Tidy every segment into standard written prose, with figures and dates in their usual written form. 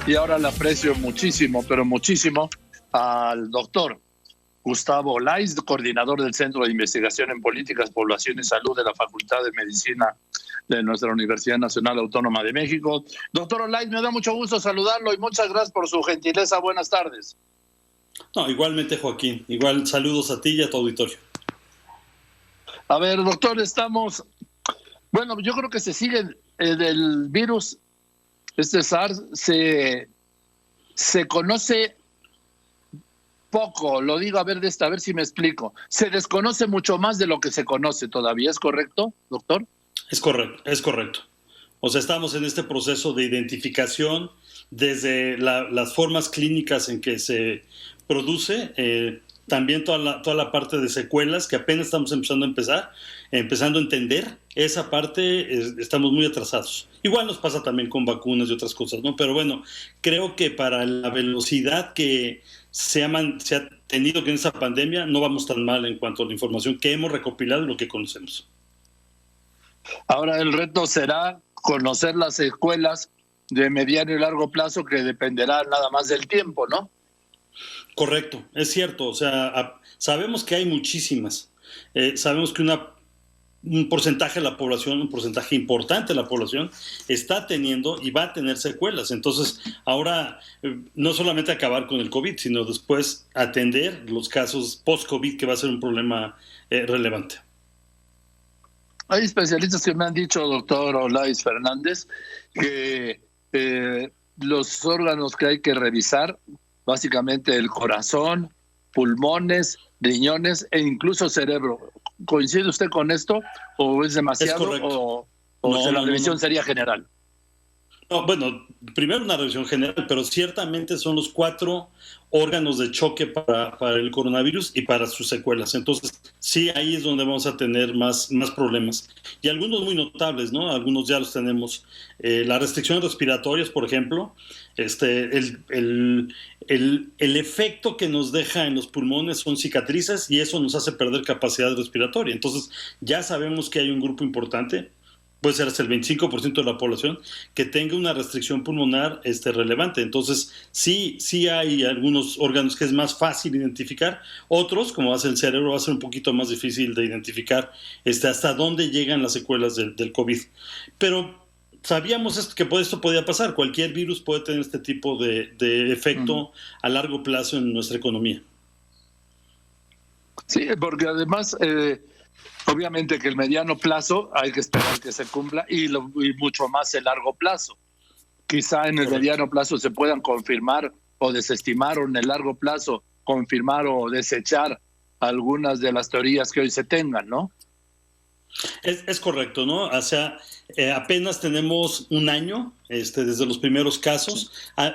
y ahora le aprecio muchísimo, pero muchísimo, al doctor Gustavo Olaiz, coordinador del Centro de Investigación en Políticas, Población y Salud de la Facultad de Medicina de nuestra Universidad Nacional Autónoma de México. Doctor Olaiz, me da mucho gusto saludarlo y muchas gracias por su gentileza. Buenas tardes. No, igualmente, Joaquín. Igual saludos a ti y a tu auditorio. A ver, doctor, bueno, yo creo que se sigue del virus, SARS, se conoce poco, lo digo a ver si me explico. Se desconoce mucho más de lo que se conoce todavía, ¿es correcto, doctor? Es correcto. O sea, estamos en este proceso de identificación desde las formas clínicas en que se produce, también toda la parte de secuelas que apenas estamos empezando a entender. Esa parte estamos muy atrasados. Igual nos pasa también con vacunas y otras cosas, ¿no? Pero bueno, creo que para la velocidad que se ha tenido en esta pandemia, no vamos tan mal en cuanto a la información que hemos recopilado y lo que conocemos. Ahora el reto será conocer las secuelas de mediano y largo plazo, que dependerá nada más del tiempo, ¿no? Correcto, es cierto. O sea, sabemos que hay muchísimas. Sabemos que un porcentaje de la población, un porcentaje importante de la población, está teniendo y va a tener secuelas. Entonces, ahora no solamente acabar con el COVID, sino después atender los casos post-COVID, que va a ser un problema relevante. Hay especialistas que me han dicho, doctor Olaiz Fernández, que los órganos que hay que revisar, básicamente el corazón, pulmones, riñones e incluso cerebro. ¿Coincide usted con esto o es demasiado? Es correcto. La revisión sería general? No, bueno, primero una revisión general, pero ciertamente son los 4 órganos de choque para el coronavirus y para sus secuelas. Entonces, sí, ahí es donde vamos a tener más problemas. Y algunos muy notables, ¿no? Algunos ya los tenemos. Las restricciones respiratorias, por ejemplo, el efecto que nos deja en los pulmones son cicatrices y eso nos hace perder capacidad respiratoria. Entonces, ya sabemos que hay un grupo importante, puede ser hasta el 25% de la población, que tenga una restricción pulmonar relevante. Entonces, sí hay algunos órganos que es más fácil identificar. Otros, como va a ser el cerebro, va a ser un poquito más difícil de identificar hasta dónde llegan las secuelas del COVID. Pero sabíamos que esto podía pasar. Cualquier virus puede tener este tipo de efecto a largo plazo en nuestra economía. Sí, porque además... obviamente que el mediano plazo hay que esperar que se cumpla y mucho más el largo plazo. Quizá en el mediano plazo se puedan confirmar o desestimar, o en el largo plazo confirmar o desechar algunas de las teorías que hoy se tengan, ¿no? Es correcto, ¿no? O sea, apenas tenemos un año desde los primeros casos.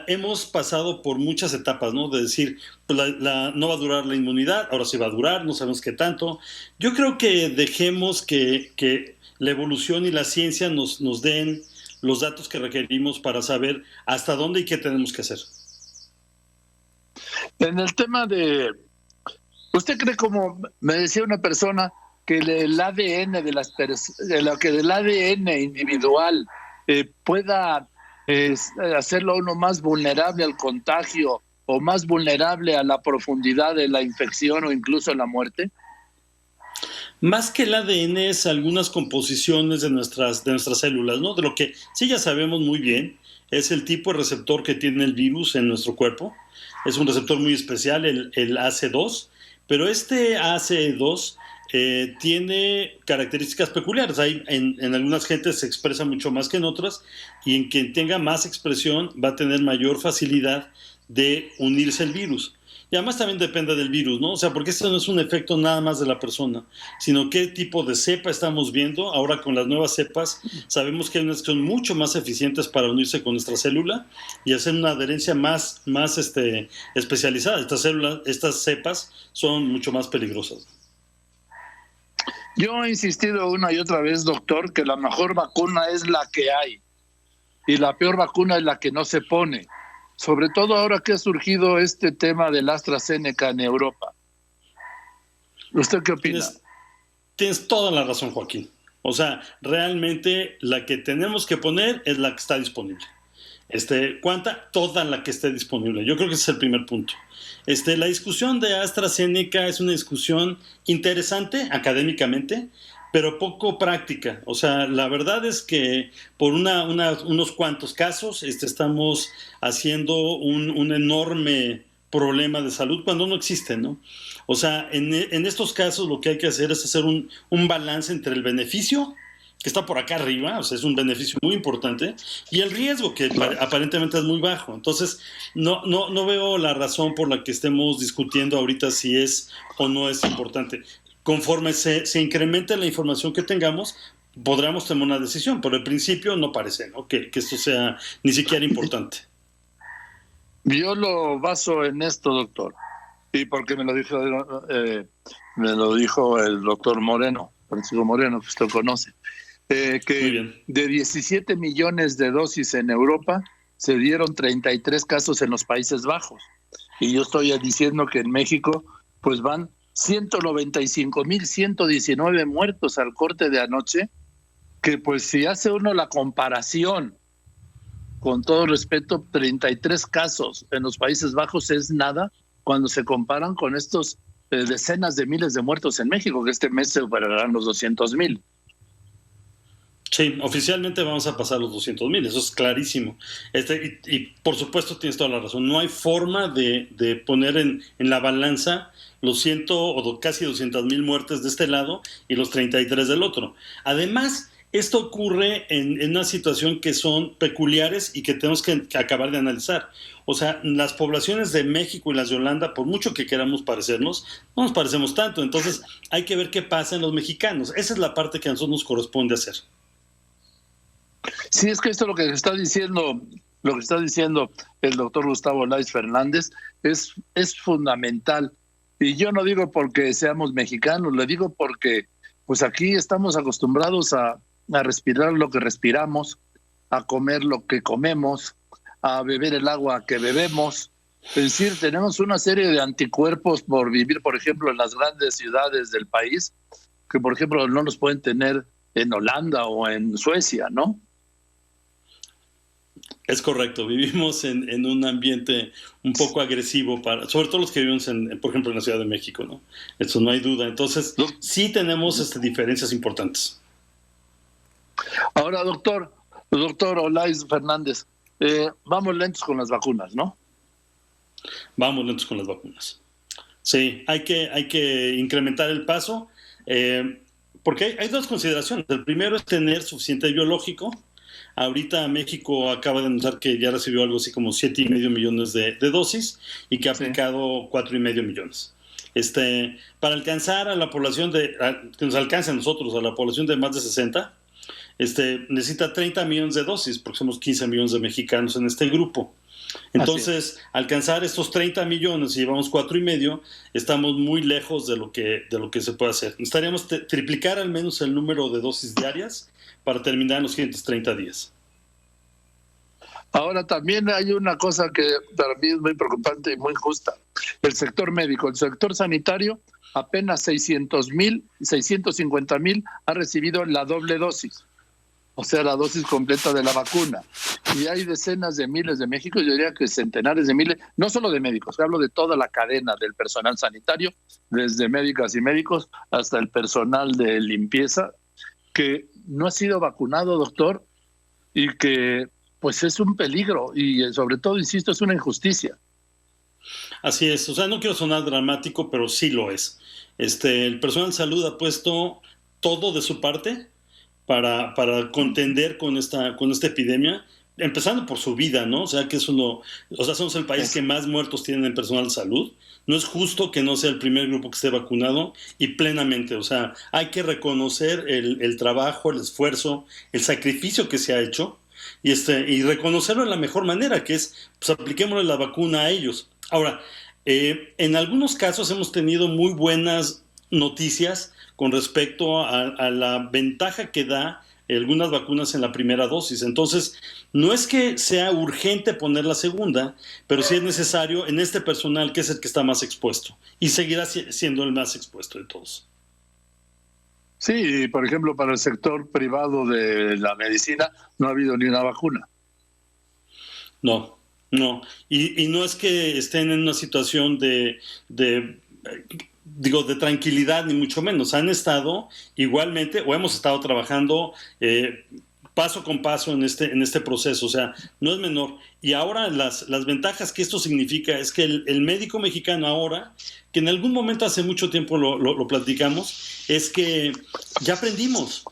Hemos pasado por muchas etapas, ¿no? De decir, pues no va a durar la inmunidad, ahora sí va a durar, no sabemos qué tanto. Yo creo que dejemos que la evolución y la ciencia nos den los datos que requerimos para saber hasta dónde y qué tenemos que hacer. En el tema ¿usted cree, como me decía una persona, que el ADN del ADN individual pueda hacerlo a uno más vulnerable al contagio o más vulnerable a la profundidad de la infección o incluso a la muerte? Más que el ADN es algunas composiciones de nuestras células, ¿no? De lo que sí ya sabemos muy bien es el tipo de receptor que tiene el virus en nuestro cuerpo. Es un receptor muy especial, el ACE2, pero este ACE2 tiene características peculiares. En algunas gentes se expresa mucho más que en otras, y en quien tenga más expresión va a tener mayor facilidad de unirse al virus. Y además también depende del virus, ¿no? O sea, porque esto no es un efecto nada más de la persona, sino qué tipo de cepa estamos viendo. Ahora con las nuevas cepas sabemos que hay unas que son mucho más eficientes para unirse con nuestra célula y hacer una adherencia más especializada. Estas cepas son mucho más peligrosas. Yo he insistido una y otra vez, doctor, que la mejor vacuna es la que hay y la peor vacuna es la que no se pone. Sobre todo ahora que ha surgido este tema del AstraZeneca en Europa. ¿Usted qué opina? Tienes toda la razón, Joaquín. O sea, realmente la que tenemos que poner es la que está disponible. ¿Cuánta? Toda la que esté disponible. Yo creo que ese es el primer punto. La discusión de AstraZeneca es una discusión interesante académicamente, pero poco práctica. O sea, la verdad es que por unos cuantos casos estamos haciendo un enorme problema de salud cuando no existe, ¿no? O sea, en estos casos lo que hay que hacer es hacer un balance entre el beneficio, que está por acá arriba, o sea, es un beneficio muy importante, y el riesgo, que aparentemente es muy bajo. Entonces, no veo la razón por la que estemos discutiendo ahorita si es o no es importante. Conforme se incremente la información que tengamos, podremos tomar una decisión, pero al principio no parece, ¿no?, que esto sea ni siquiera importante. Yo lo baso en esto, doctor, y porque me lo dijo el doctor Moreno, Francisco Moreno, que usted conoce, que de 17 millones de dosis en Europa se dieron 33 casos en los Países Bajos, y yo estoy diciendo que en México pues van 195,119 muertos al corte de anoche, que pues si hace uno la comparación, con todo respeto, 33 casos en los Países Bajos es nada cuando se comparan con estos decenas de miles de muertos en México, que este mes se superarán los 200,000. Sí, oficialmente vamos a pasar los 200,000, eso es clarísimo. Y por supuesto tienes toda la razón, no hay forma de poner en la balanza los casi 200,000 muertes de este lado y los 33 del otro. Además, esto ocurre en una situación que son peculiares y que tenemos que acabar de analizar. O sea, las poblaciones de México y las de Holanda, por mucho que queramos parecernos, no nos parecemos tanto. Entonces, hay que ver qué pasa en los mexicanos. Esa es la parte que a nosotros nos corresponde hacer. Sí, es que esto lo que está diciendo el doctor Gustavo Olaez Fernández es fundamental. Y yo no digo porque seamos mexicanos, le digo porque pues aquí estamos acostumbrados a respirar lo que respiramos, a comer lo que comemos, a beber el agua que bebemos. Es decir, tenemos una serie de anticuerpos por vivir, por ejemplo, en las grandes ciudades del país, que por ejemplo no los pueden tener en Holanda o en Suecia, ¿no? Es correcto, vivimos en un ambiente un poco agresivo, sobre todo los que vivimos, por ejemplo, en la Ciudad de México, ¿no? Eso no hay duda. Entonces, sí tenemos diferencias importantes. Ahora, doctor Olaez Fernández, vamos lentos con las vacunas, ¿no? Vamos lentos con las vacunas. Sí, hay que incrementar el paso, porque hay dos consideraciones. El primero es tener suficiente biológico. Ahorita México acaba de anunciar que ya recibió algo así como 7,5 millones de dosis y que ha aplicado 4,5 millones. Para alcanzar a la población que nos alcance a nosotros, a la población de más de 60, necesita 30 millones de dosis, porque somos 15 millones de mexicanos en este grupo. Entonces, alcanzar estos 30 millones, si llevamos 4,5, estamos muy lejos de lo que se puede hacer. Necesitaríamos triplicar al menos el número de dosis diarias para terminar en los siguientes 30 días. Ahora también hay una cosa que para mí es muy preocupante y muy injusta. El sector médico, el sector sanitario, apenas 650,000 ha recibido la doble dosis, o sea, la dosis completa de la vacuna. Y hay decenas de miles de México, yo diría que centenares de miles, no solo de médicos, hablo de toda la cadena del personal sanitario, desde médicas y médicos hasta el personal de limpieza, que no ha sido vacunado, doctor, y que pues es un peligro y sobre todo, insisto, es una injusticia. Así es, o sea, no quiero sonar dramático, pero sí lo es. El personal de salud ha puesto todo de su parte para contender con esta epidemia, empezando por su vida, ¿no? O sea, somos el país que más muertos tienen en personal de salud. No es justo que no sea el primer grupo que esté vacunado y plenamente. O sea, hay que reconocer el trabajo, el esfuerzo, el sacrificio que se ha hecho y reconocerlo de la mejor manera, que es, pues apliquémosle la vacuna a ellos. Ahora, en algunos casos hemos tenido muy buenas noticias con respecto a la ventaja que da algunas vacunas en la primera dosis. Entonces, no es que sea urgente poner la segunda, pero sí es necesario en este personal que es el que está más expuesto y seguirá siendo el más expuesto de todos. Sí, por ejemplo, para el sector privado de la medicina no ha habido ni una vacuna. No, no. Y no es que estén en una situación de tranquilidad, ni mucho menos. Han estado igualmente, o hemos estado trabajando paso con paso en este proceso, o sea, no es menor. Y ahora las ventajas que esto significa es que el médico mexicano ahora, que en algún momento hace mucho tiempo lo platicamos, es que ya aprendimos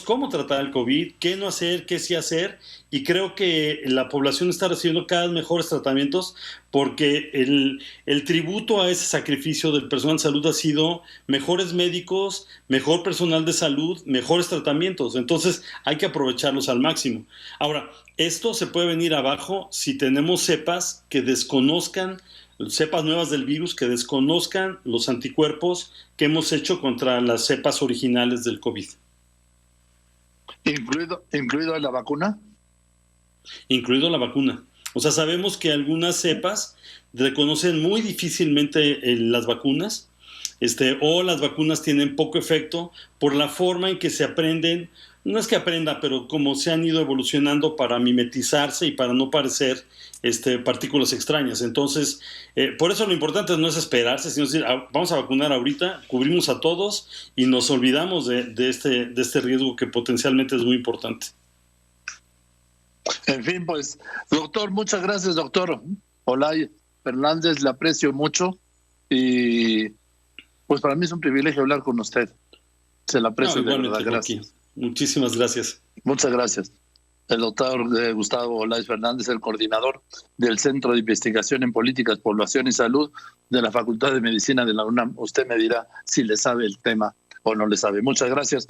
cómo tratar el COVID, qué no hacer, qué sí hacer, y creo que la población está recibiendo cada vez mejores tratamientos porque el tributo a ese sacrificio del personal de salud ha sido mejores médicos, mejor personal de salud, mejores tratamientos. Entonces hay que aprovecharlos al máximo. Ahora, esto se puede venir abajo si tenemos cepas que desconozcan, cepas nuevas del virus que desconozcan los anticuerpos que hemos hecho contra las cepas originales del COVID. ¿Incluido la vacuna? Incluido la vacuna. O sea, sabemos que algunas cepas reconocen muy difícilmente las vacunas, o las vacunas tienen poco efecto por la forma en que se aprenden, no es que aprenda, pero como se han ido evolucionando para mimetizarse y para no parecer partículas extrañas. Entonces, por eso lo importante no es esperarse, sino decir, vamos a vacunar ahorita, cubrimos a todos y nos olvidamos de este riesgo que potencialmente es muy importante. En fin, pues, doctor, muchas gracias, doctor Olay Fernández, le aprecio mucho y pues para mí es un privilegio hablar con usted. Se le aprecio de verdad, gracias. Muchísimas gracias. Muchas gracias. El doctor Gustavo Olay Fernández, el coordinador del Centro de Investigación en Políticas, Población y Salud de la Facultad de Medicina de la UNAM. Usted me dirá si le sabe el tema o no le sabe. Muchas gracias.